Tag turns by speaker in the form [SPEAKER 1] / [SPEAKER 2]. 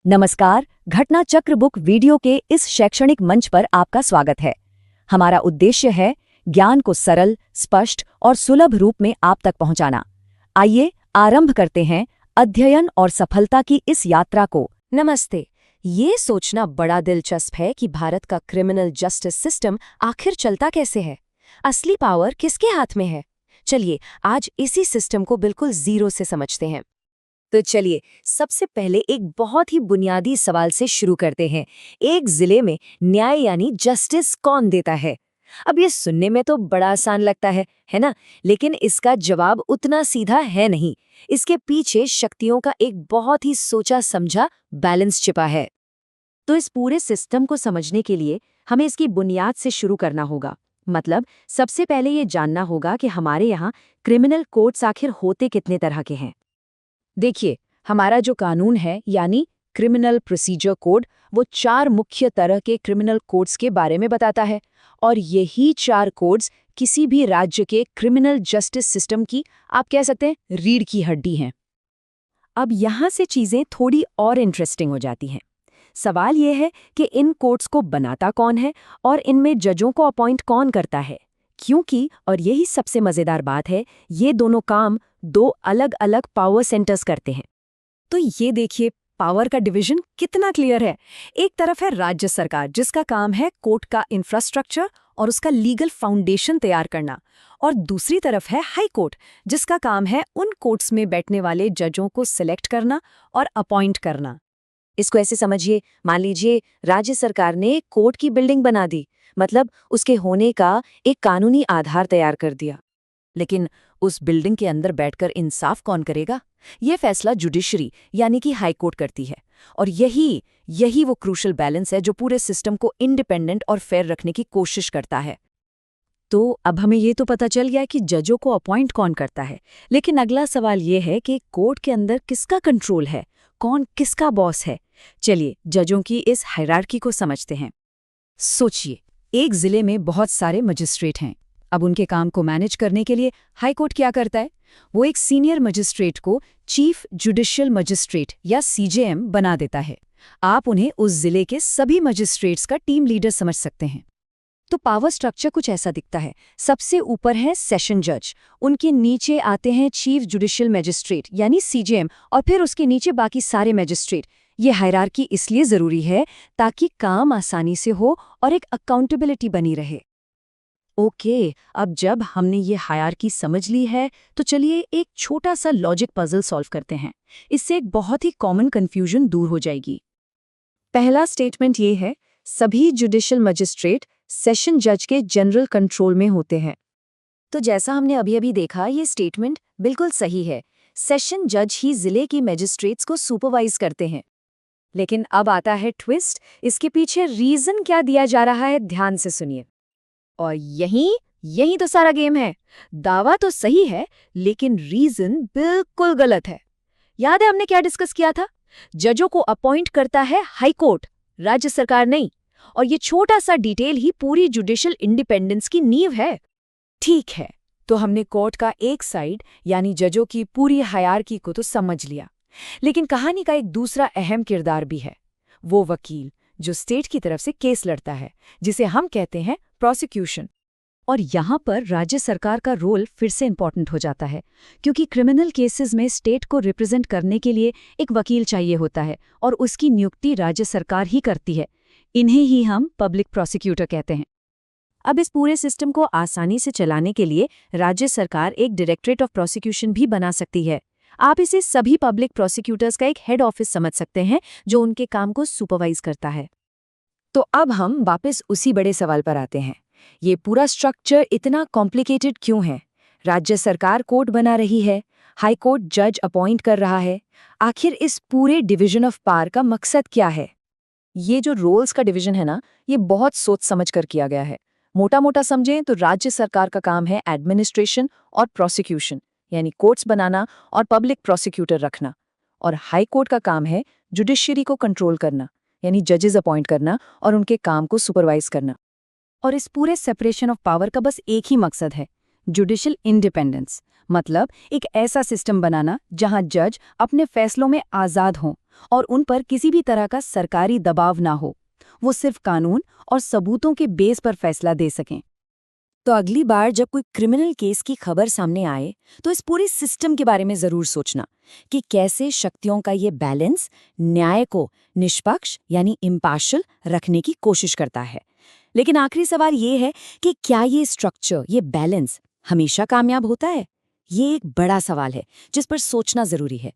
[SPEAKER 1] नमस्कार, घटना चक्र बुक वीडियो के इस शैक्षणिक मंच पर आपका स्वागत है। हमारा उद्देश्य है ज्ञान को सरल, स्पष्ट और सुलभ रूप में आप तक पहुंचाना। आइए आरंभ करते हैं अध्ययन और सफलता की इस यात्रा को।
[SPEAKER 2] नमस्ते। ये सोचना बड़ा दिलचस्प है कि भारत का क्रिमिनल जस्टिस सिस्टम आखिर चलता कैसे है। असली पावर किसके हाथ में है? चलिए आज इसी सिस्टम को बिल्कुल जीरो से समझते हैं। तो चलिए सबसे पहले एक बहुत ही बुनियादी सवाल से शुरू करते हैं। एक जिले में न्याय यानी जस्टिस कौन देता है? अब ये सुनने में तो बड़ा आसान लगता है ना? लेकिन इसका जवाब उतना सीधा है नहीं। इसके पीछे शक्तियों का एक बहुत ही सोचा समझा बैलेंस छिपा है। तो इस पूरे सिस्टम को समझने के लिए हमें इसकी बुनियाद से शुरू करना होगा। मतलब सबसे पहले ये जानना होगा कि हमारे यहाँ क्रिमिनल कोर्ट्स आखिर होते कितने तरह के हैं। देखिए, हमारा जो कानून है यानी क्रिमिनल प्रोसीजर कोड, वो 4 मुख्य तरह के क्रिमिनल कोड्स के बारे में बताता है और यही 4 कोड्स किसी भी राज्य के क्रिमिनल जस्टिस सिस्टम की, आप कह सकते हैं, रीढ़ की हड्डी हैं। अब यहाँ से चीज़ें थोड़ी और इंटरेस्टिंग हो जाती हैं। सवाल ये है कि इन कोड्स को बनाता कौन है और इनमें जजों को अपॉइंट कौन करता है, क्योंकि, और यही सबसे मज़ेदार बात है, ये दोनों काम 2 अलग-अलग पावर सेंटर्स करते हैं। तो ये देखिए पावर का डिवीजन कितना क्लियर है। एक तरफ है राज्य सरकार जिसका काम है कोर्ट का इंफ्रास्ट्रक्चर और उसका लीगल फाउंडेशन तैयार करना, और दूसरी तरफ है हाई कोर्ट जिसका काम है उन कोर्ट्स में बैठने वाले जजों को सिलेक्ट करना और अपॉइंट करना। इसको ऐसे समझिए, मान लीजिए राज्य सरकार ने कोर्ट की बिल्डिंग बना दी, मतलब उसके होने का एक कानूनी आधार तैयार कर दिया। लेकिन उस बिल्डिंग के अंदर बैठकर इंसाफ कौन करेगा? ये फैसला जुडिशरी यानी कि हाई कोर्ट करती है। और यही वो क्रूशल बैलेंस है जो पूरे सिस्टम को इंडिपेंडेंट और फेयर रखने की कोशिश करता है। तो अब हमें ये तो पता चल गया कि जजों को अपॉइंट कौन करता है, लेकिन अगला सवाल ये है कि कोर्ट के अंदर किसका कंट्रोल है, कौन किसका बॉस है। चलिए जजों की इस हायरार्की को समझते हैं। सोचिए, एक जिले में बहुत सारे मजिस्ट्रेट हैं। अब उनके काम को मैनेज करने के लिए हाई कोर्ट क्या करता है? वो एक सीनियर मजिस्ट्रेट को चीफ जुडिशियल मजिस्ट्रेट या सीजेएम बना देता है। आप उन्हें उस जिले के सभी मजिस्ट्रेट्स का टीम लीडर समझ सकते हैं। तो पावर स्ट्रक्चर कुछ ऐसा दिखता है। सबसे ऊपर है सेशन जज, उनके नीचे आते हैं चीफ जुडिशियल मजिस्ट्रेट यानी सीजेएम, और फिर उसके नीचे बाकी सारे मजिस्ट्रेट। ये हायरार्की इसलिए ज़रूरी है ताकि काम आसानी से हो और एक अकाउंटेबिलिटी बनी रहे। ओके, अब जब हमने ये हायरार्की समझ ली है तो चलिए एक छोटा सा लॉजिक पजल सॉल्व करते हैं। इससे एक बहुत ही कॉमन कन्फ्यूजन दूर हो जाएगी। पहला स्टेटमेंट ये है, सभी जुडिशियल मजिस्ट्रेट सेशन जज के जनरल कंट्रोल में होते हैं। तो जैसा हमने अभी देखा, ये स्टेटमेंट बिल्कुल सही है। सेशन जज ही जिले की मजिस्ट्रेट्स को सुपरवाइज करते हैं। लेकिन अब आता है ट्विस्ट, इसके पीछे रीजन क्या दिया जा रहा है, ध्यान से सुनिए। और यही तो सारा गेम है। दावा तो सही है लेकिन रीजन बिल्कुल गलत है। याद है हमने क्या डिस्कस किया था? जजों को अपॉइंट करता है हाई कोर्ट, राज्य सरकार नहीं। और ये छोटा सा डिटेल ही पूरी जुडिशियल इंडिपेंडेंस की नींव है। ठीक है, तो हमने कोर्ट का एक साइड यानी जजों की पूरी हायरार्की को तो समझ लिया, लेकिन कहानी का एक दूसरा अहम किरदार भी है, वो वकील जो स्टेट की तरफ से केस लड़ता है, जिसे हम कहते हैं प्रोसिक्यूशन। और यहाँ पर राज्य सरकार का रोल फिर से इंपॉर्टेंट हो जाता है, क्योंकि क्रिमिनल केसेस में स्टेट को रिप्रेजेंट करने के लिए एक वकील चाहिए होता है और उसकी नियुक्ति राज्य सरकार ही करती है। इन्हें ही हम पब्लिक प्रोसिक्यूटर कहते हैं। अब इस पूरे सिस्टम को आसानी से चलाने के लिए राज्य सरकार एक डायरेक्टरेट ऑफ प्रोसिक्यूशन भी बना सकती है। आप इसे सभी पब्लिक प्रोसिक्यूटर्स का एक हेड ऑफिस समझ सकते हैं जो उनके काम को सुपरवाइज करता है। तो अब हम वापस उसी बड़े सवाल पर आते हैं, ये पूरा स्ट्रक्चर इतना कॉम्प्लिकेटेड क्यों है? राज्य सरकार कोर्ट बना रही है, हाई कोर्ट जज अपॉइंट कर रहा है। आखिर इस पूरे डिवीजन ऑफ पावर का मकसद क्या है? ये जो रोल्स का डिवीजन है ना, ये बहुत सोच समझ कर किया गया है। मोटा मोटा समझें तो राज्य सरकार का काम है एडमिनिस्ट्रेशन और प्रोसिक्यूशन यानी कोर्ट्स बनाना और पब्लिक प्रोसिक्यूटर रखना, और हाई कोर्ट का काम है जुडिशरी को कंट्रोल करना यानी जजेस अपॉइंट करना और उनके काम को सुपरवाइज करना। और इस पूरे सेपरेशन ऑफ पावर का बस एक ही मकसद है, जुडिशियल इंडिपेंडेंस। मतलब एक ऐसा सिस्टम बनाना जहां जज अपने फैसलों में आज़ाद हों
[SPEAKER 1] और उन पर किसी भी तरह का सरकारी दबाव ना हो। वो सिर्फ कानून और सबूतों के बेस पर फैसला दे सकें।
[SPEAKER 2] तो अगली बार जब कोई क्रिमिनल केस की खबर सामने आए तो इस पूरे सिस्टम के बारे में जरूर सोचना कि कैसे शक्तियों का ये बैलेंस न्याय को निष्पक्ष यानी इम्पार्शियल रखने की कोशिश करता है। लेकिन आखिरी सवाल ये है कि क्या ये स्ट्रक्चर, ये बैलेंस हमेशा कामयाब होता है? ये एक बड़ा सवाल है जिस पर सोचना जरूरी है।